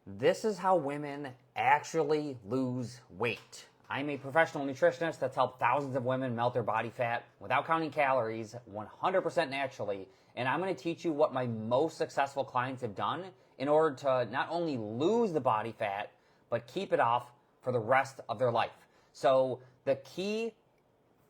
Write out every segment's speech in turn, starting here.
This is how women actually lose weight. I'm a professional nutritionist that's helped thousands of women melt their body fat without counting calories, 100% naturally, and I'm going to teach you what my most successful clients have done in order to not only lose the body fat, but keep it off for the rest of their life. So the key,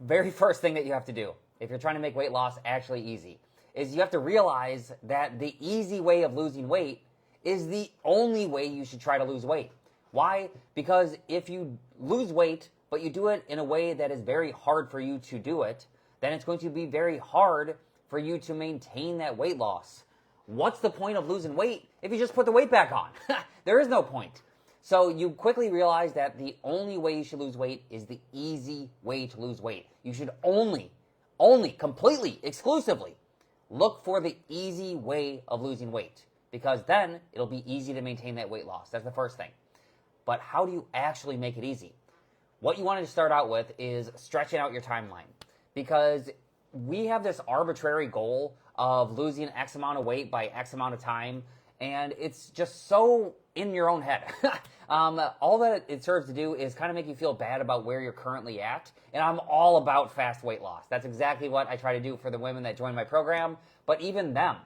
very first thing that you have to do, if you're trying to make weight loss actually easy, is you have to realize that the easy way of losing weight is the only way you should try to lose weight. Why? Because if you lose weight, but you do it in a way that is very hard for you to do it, then it's going to be very hard for you to maintain that weight loss. What's the point of losing weight if you just put the weight back on? There is no point. So you quickly realize that the only way you should lose weight is the easy way to lose weight. You should only, completely, exclusively look for the easy way of losing weight, because then it'll be easy to maintain that weight loss. That's the first thing. But how do you actually make it easy? What you want to start out with is stretching out your timeline, because we have this arbitrary goal of losing X amount of weight by X amount of time, and it's just so in your own head. All that it serves to do is kind of make you feel bad about where you're currently at, and I'm all about fast weight loss. That's exactly what I try to do for the women that join my program, but even them.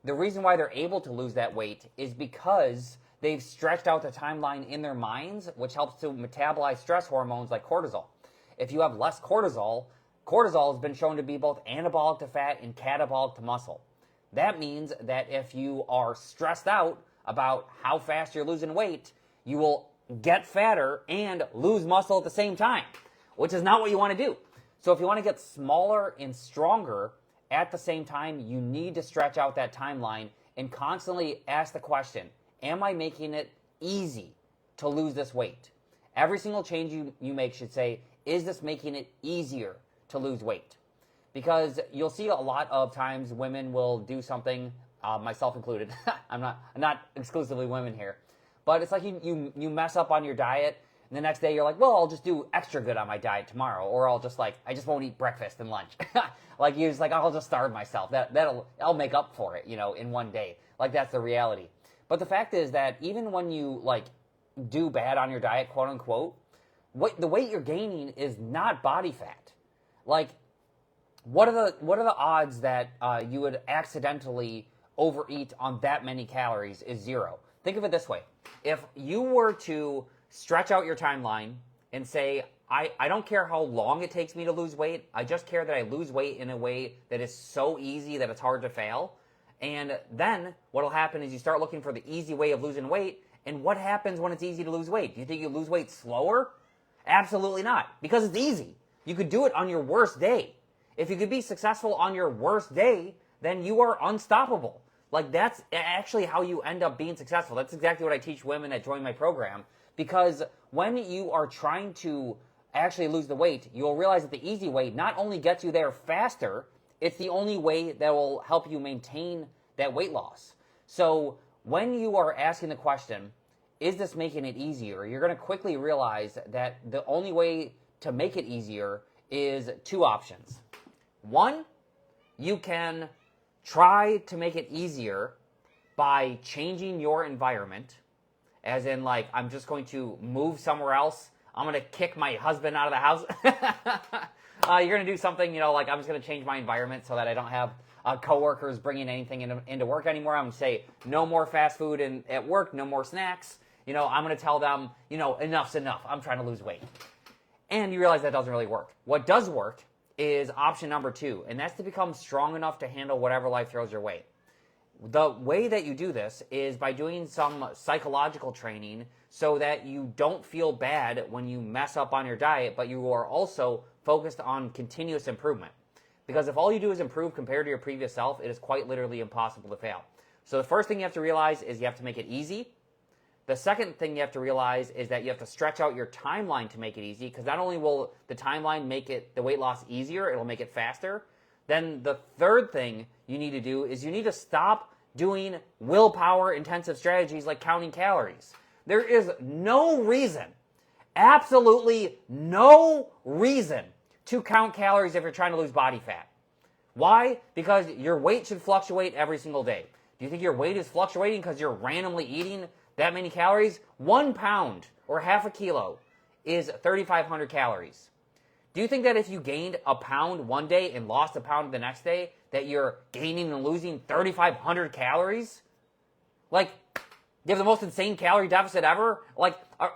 The reason why they're able to lose that weight is because they've stretched out the timeline in their minds, which helps to metabolize stress hormones like cortisol. If you have less cortisol, cortisol has been shown to be both anabolic to fat and catabolic to muscle. That means that if you are stressed out about how fast you're losing weight, you will get fatter and lose muscle at the same time, which is not what you want to do. So if you want to get smaller and stronger at the same time, you need to stretch out that timeline and constantly ask the question, am I making it easy to lose this weight? Every single change you make should say, is this making it easier to lose weight? Because you'll see a lot of times women will do something, myself included. I'm not exclusively women here. But it's like you mess up on your diet, and the next day you're like, well, I'll just do extra good on my diet tomorrow, or I just won't eat breakfast and lunch. Like you're just like, I'll just starve myself. I'll make up for it, in one day. Like that's the reality. But the fact is that even when you do bad on your diet, quote unquote, the weight you're gaining is not body fat. Like, what are the odds that you would accidentally overeat on that many calories is zero. Think of it this way. If you were to stretch out your timeline and say, I don't care how long it takes me to lose weight, I just care that I lose weight in a way that is so easy that it's hard to fail. And then what'll happen is you start looking for the easy way of losing weight. And what happens when it's easy to lose weight? Do you think you lose weight slower? Absolutely not, because it's easy. You could do it on your worst day. If you could be successful on your worst day, then you are unstoppable. Like that's actually how you end up being successful. That's exactly what I teach women that join my program. Because when you are trying to actually lose the weight, you'll realize that the easy way not only gets you there faster, it's the only way that will help you maintain that weight loss. So when you are asking the question, is this making it easier? You're going to quickly realize that the only way to make it easier is two options. One, you can try to make it easier by changing your environment, as in I'm just going to move somewhere else. I'm going to kick my husband out of the house. You're going to do something, I'm just going to change my environment so that I don't have coworkers bringing anything into work anymore. I'm going to say no more fast food at work, no more snacks. I'm going to tell them, enough's enough. I'm trying to lose weight. And you realize that doesn't really work. What does work is option number two, and that's to become strong enough to handle whatever life throws your way. The way that you do this is by doing some psychological training so that you don't feel bad when you mess up on your diet, but you are also focused on continuous improvement. Because if all you do is improve compared to your previous self, it is quite literally impossible to fail. So the first thing you have to realize is you have to make it easy. The second thing you have to realize is that you have to stretch out your timeline to make it easy, because not only will the timeline make the weight loss easier, it'll make it faster. Then the third thing you need to do is you need to stop doing willpower intensive strategies like counting calories. There is no reason, absolutely no reason to count calories if you're trying to lose body fat. Why? Because your weight should fluctuate every single day. Do you think your weight is fluctuating because you're randomly eating that many calories? 1 pound or half a kilo is 3,500 calories. Do you think that if you gained a pound one day and lost a pound the next day, that you're gaining and losing 3,500 calories? Like, you have the most insane calorie deficit ever?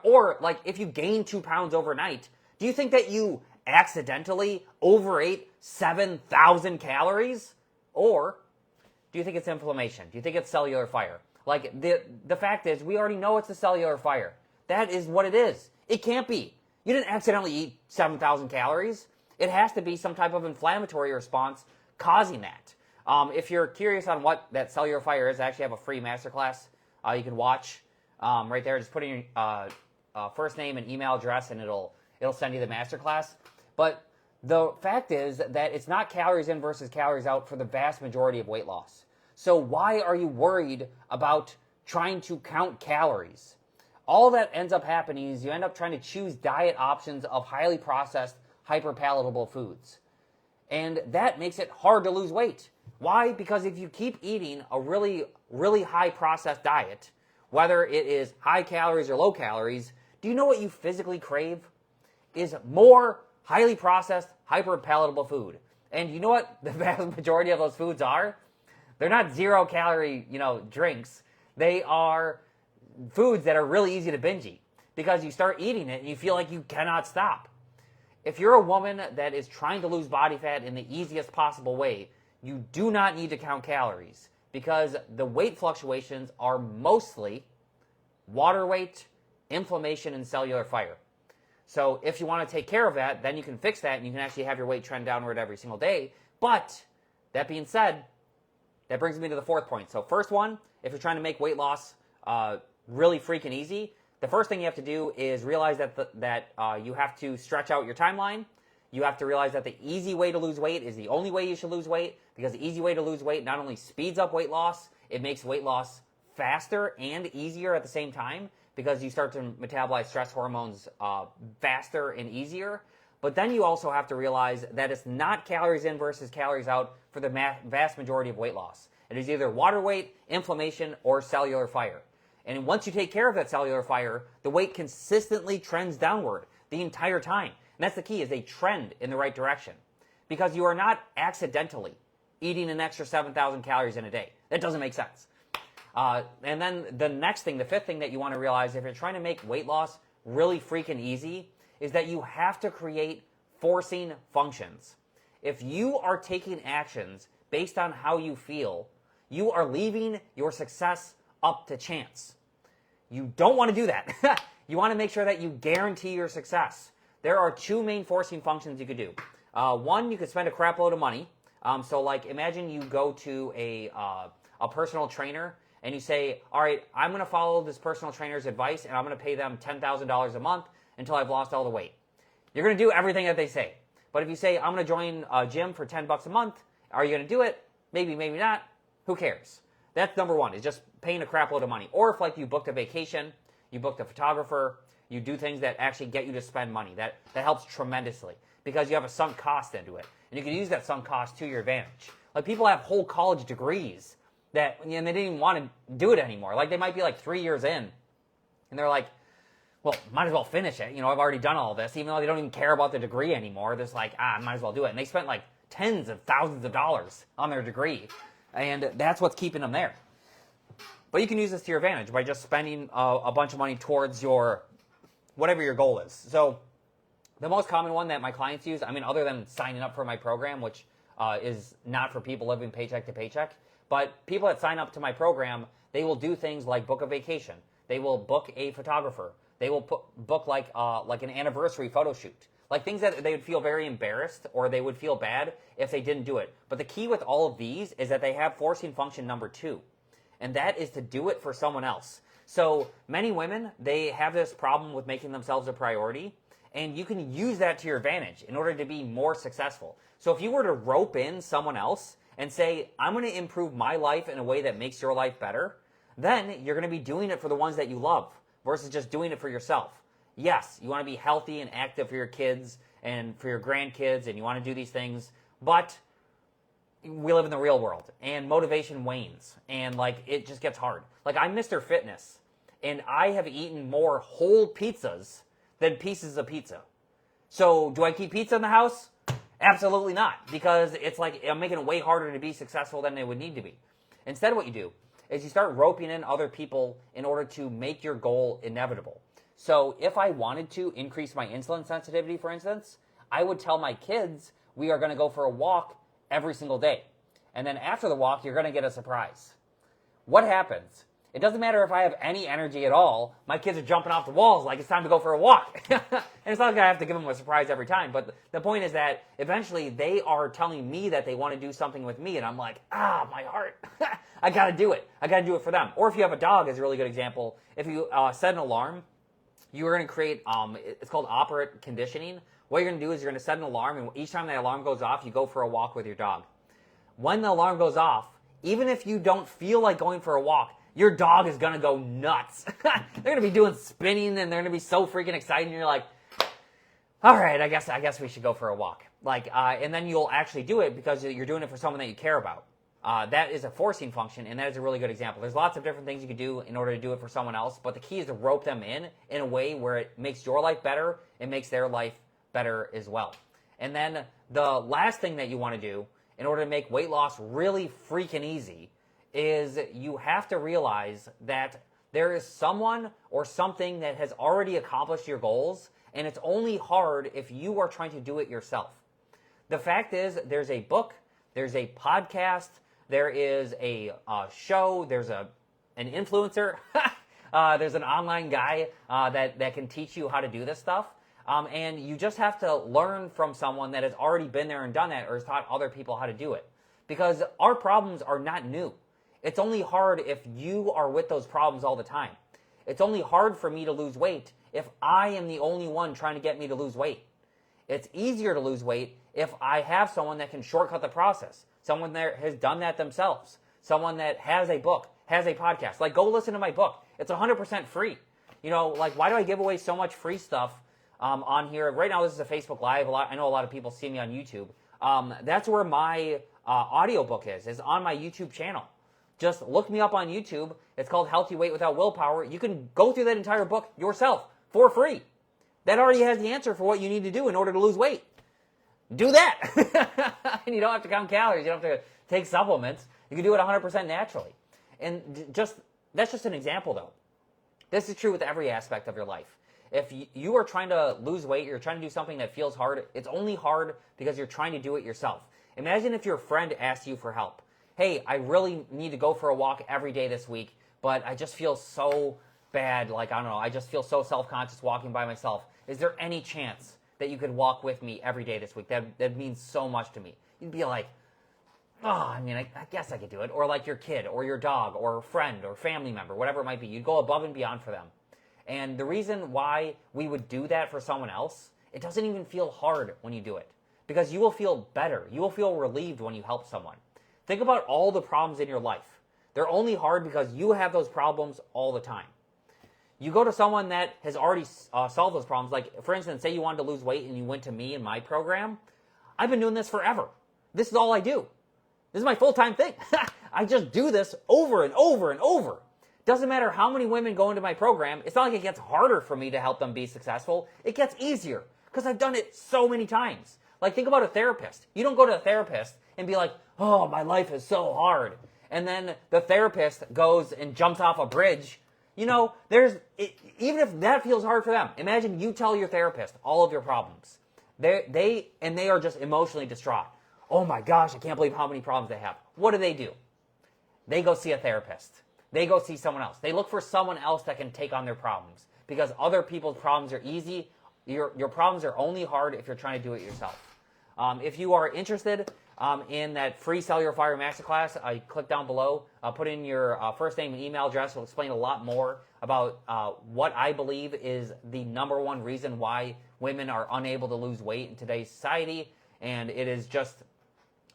Or if you gain 2 pounds overnight, do you think that you accidentally overate 7,000 calories? Or do you think it's inflammation? Do you think it's cellular fire? Like, the fact is, we already know it's a cellular fire. That is what it is. It can't be. You didn't accidentally eat 7,000 calories. It has to be some type of inflammatory response causing that. If you're curious on what that cellular fire is, I actually have a free masterclass you can watch right there. Just put in your first name and email address, and it'll send you the masterclass. But the fact is that it's not calories in versus calories out for the vast majority of weight loss. So why are you worried about trying to count calories? All that ends up happening is you end up trying to choose diet options of highly processed, hyper-palatable foods. And that makes it hard to lose weight. Why? Because if you keep eating a really, really high processed diet, whether it is high calories or low calories, do you know what you physically crave? Is more highly processed, hyper-palatable food. And you know what the vast majority of those foods are? They're not 0 calorie, drinks. They are foods that are really easy to binge eat because you start eating it and you feel like you cannot stop. If you're a woman that is trying to lose body fat in the easiest possible way, you do not need to count calories because the weight fluctuations are mostly water weight, inflammation, and cellular fire. So if you want to take care of that, then you can fix that and you can actually have your weight trend downward every single day. But that being said, that brings me to the fourth point. So first one, if you're trying to make weight loss really freaking easy, the first thing you have to do is realize that you have to stretch out your timeline. You have to realize that the easy way to lose weight is the only way you should lose weight, because the easy way to lose weight not only speeds up weight loss, it makes weight loss faster and easier at the same time, because you start to metabolize stress hormones faster and easier. But then you also have to realize that it's not calories in versus calories out for the vast majority of weight loss. It is either water weight, inflammation, or cellular fire. And once you take care of that cellular fire, the weight consistently trends downward the entire time. And that's the key, is a trend in the right direction. Because you are not accidentally eating an extra 7,000 calories in a day. That doesn't make sense. And then the next thing, the fifth thing that you want to realize if you're trying to make weight loss really freaking easy, is that you have to create forcing functions. If you are taking actions based on how you feel, you are leaving your success up to chance. You don't want to do that. You want to make sure that you guarantee your success. There are two main forcing functions you could do. One, you could spend a crap load of money. So like imagine you go to a personal trainer and you say, all right, I'm going to follow this personal trainer's advice and I'm going to pay them $10,000 a month until I've lost all the weight. You're going to do everything that they say. But if you say, I'm going to join a gym for $10 a month, are you going to do it? Maybe, maybe not. Who cares? That's number one, is just paying a crap load of money. Or if like you booked a vacation, you booked a photographer, you do things that actually get you to spend money. That helps tremendously because you have a sunk cost into it. And you can use that sunk cost to your advantage. Like people have whole college degrees that and they didn't even want to do it anymore. Like they might be like 3 years in and they're like, well, might as well finish it. I've already done all this. Even though they don't even care about the degree anymore. They're just like, might as well do it. And they spent like tens of thousands of dollars on their degree. And that's what's keeping them there. But you can use this to your advantage by just spending a bunch of money towards your, whatever your goal is. So the most common one that my clients use, other than signing up for my program, which is not for people living paycheck to paycheck, but people that sign up to my program, they will do things like book a vacation. They will book a photographer. They will book like an anniversary photo shoot. Like things that they would feel very embarrassed or they would feel bad if they didn't do it. But the key with all of these is that they have forcing function number 2. And that is to do it for someone else. So many women, they have this problem with making themselves a priority. And you can use that to your advantage in order to be more successful. So if you were to rope in someone else and say, I'm going to improve my life in a way that makes your life better, then you're going to be doing it for the ones that you love versus just doing it for yourself. Yes, you want to be healthy and active for your kids and for your grandkids, and you want to do these things, but we live in the real world, and motivation wanes, and it just gets hard. I'm Mr. Fitness, and I have eaten more whole pizzas than pieces of pizza. So do I keep pizza in the house? Absolutely not, because it's like I'm making it way harder to be successful than it would need to be. Instead, what you do is you start roping in other people in order to make your goal inevitable. So if I wanted to increase my insulin sensitivity, for instance, I would tell my kids we are going to go for a walk every single day. And then after the walk, you're going to get a surprise. What happens? It doesn't matter if I have any energy at all. My kids are jumping off the walls like it's time to go for a walk. And it's not like I have to give them a surprise every time. But the point is that eventually they are telling me that they want to do something with me. And I'm like, my heart. I got to do it. I got to do it for them. Or if you have a dog, is a really good example. If you set an alarm, you are going to create, it's called operant conditioning. What you're going to do is you're going to set an alarm. And each time that alarm goes off, you go for a walk with your dog. When the alarm goes off, even if you don't feel like going for a walk, your dog is going to go nuts. They're going to be doing spinning, and they're going to be so freaking excited, and you're like, all right, I guess we should go for a walk. And then you'll actually do it because you're doing it for someone that you care about. That is a forcing function, and that is a really good example. There's lots of different things you can do in order to do it for someone else, but the key is to rope them in a way where it makes your life better, it makes their life better as well. And then the last thing that you want to do in order to make weight loss really freaking easy is you have to realize that there is someone or something that has already accomplished your goals, and it's only hard if you are trying to do it yourself. The fact is, there's a book, there's a podcast, there is a show, there's an influencer, there's an online guy that can teach you how to do this stuff. And you just have to learn from someone that has already been there and done that or has taught other people how to do it. Because our problems are not new. It's only hard if you are with those problems all the time. It's only hard for me to lose weight if I am the only one trying to get me to lose weight. It's easier to lose weight if I have someone that can shortcut the process. Someone that has done that themselves. Someone that has a book, has a podcast. Like, go listen to my book. It's 100% free. You know, like, why do I give away so much free stuff on here? Right now, this is a Facebook Live. I know a lot of people see me on YouTube. That's where my audiobook is on my YouTube channel. Just look me up on YouTube. It's called Healthy Weight Without Willpower. You can go through that entire book yourself for free. That already has the answer for what you need to do in order to lose weight. Do that. And you don't have to count calories. You don't have to take supplements. You can do it 100% naturally. And that's just an example, though. This is true with every aspect of your life. If you are trying to lose weight, you're trying to do something that feels hard, it's only hard because you're trying to do it yourself. Imagine if your friend asked you for help. Hey, I really need to go for a walk every day this week, but I just feel so bad. Like, I don't know, I just feel so self-conscious walking by myself. Is there any chance that you could walk with me every day this week? That means so much to me. You'd be like, I guess I could do it. Or like your kid or your dog or a friend or family member, whatever it might be. You'd go above and beyond for them. And the reason why we would do that for someone else, it doesn't even feel hard when you do it. Because you will feel better. You will feel relieved when you help someone. Think about all the problems in your life. They're only hard because you have those problems all the time. You go to someone that has already solved those problems. Like, for instance, say you wanted to lose weight and you went to me in my program. I've been doing this forever. This is all I do. This is my full-time thing. I just do this over and over and over. Doesn't matter how many women go into my program. It's not like it gets harder for me to help them be successful. It gets easier because I've done it so many times. Like, think about a therapist. You don't go to a therapist and be like, oh, my life is so hard. And then the therapist goes and jumps off a bridge. You know, even if that feels hard for them, imagine you tell your therapist all of your problems. They are just emotionally distraught. Oh my gosh, I can't believe how many problems they have. What do? They go see a therapist. They go see someone else. They look for someone else that can take on their problems because other people's problems are easy. Your problems are only hard if you're trying to do it yourself. If you are interested in that free Sell Your Fire Masterclass, click down below. Put in your first name and email address. We'll explain a lot more about what I believe is the number one reason why women are unable to lose weight in today's society. And it is just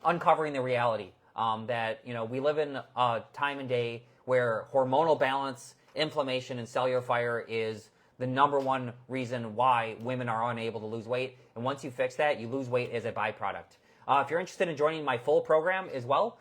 uncovering the reality that, you know, we live in a time and day where hormonal balance, inflammation, and cellular fire is the number one reason why women are unable to lose weight. And once you fix that, you lose weight as a byproduct. If you're interested in joining my full program as well,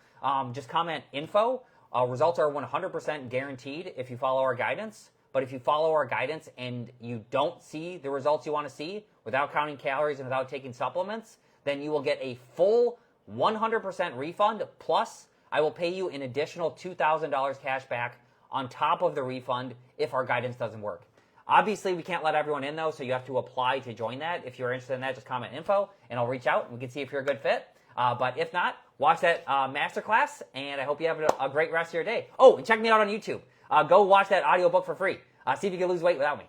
just comment info. Results are 100% guaranteed if you follow our guidance. But if you follow our guidance and you don't see the results you want to see without counting calories and without taking supplements, then you will get a full 100% refund. Plus, I will pay you an additional $2,000 cash back on top of the refund if our guidance doesn't work. Obviously, we can't let everyone in, though, so you have to apply to join that. If you're interested in that, just comment info, and I'll reach out, and we can see if you're a good fit. But if not, watch that masterclass, and I hope you have a great rest of your day. Oh, and check me out on YouTube. Go watch that audiobook for free. See if you can lose weight without me.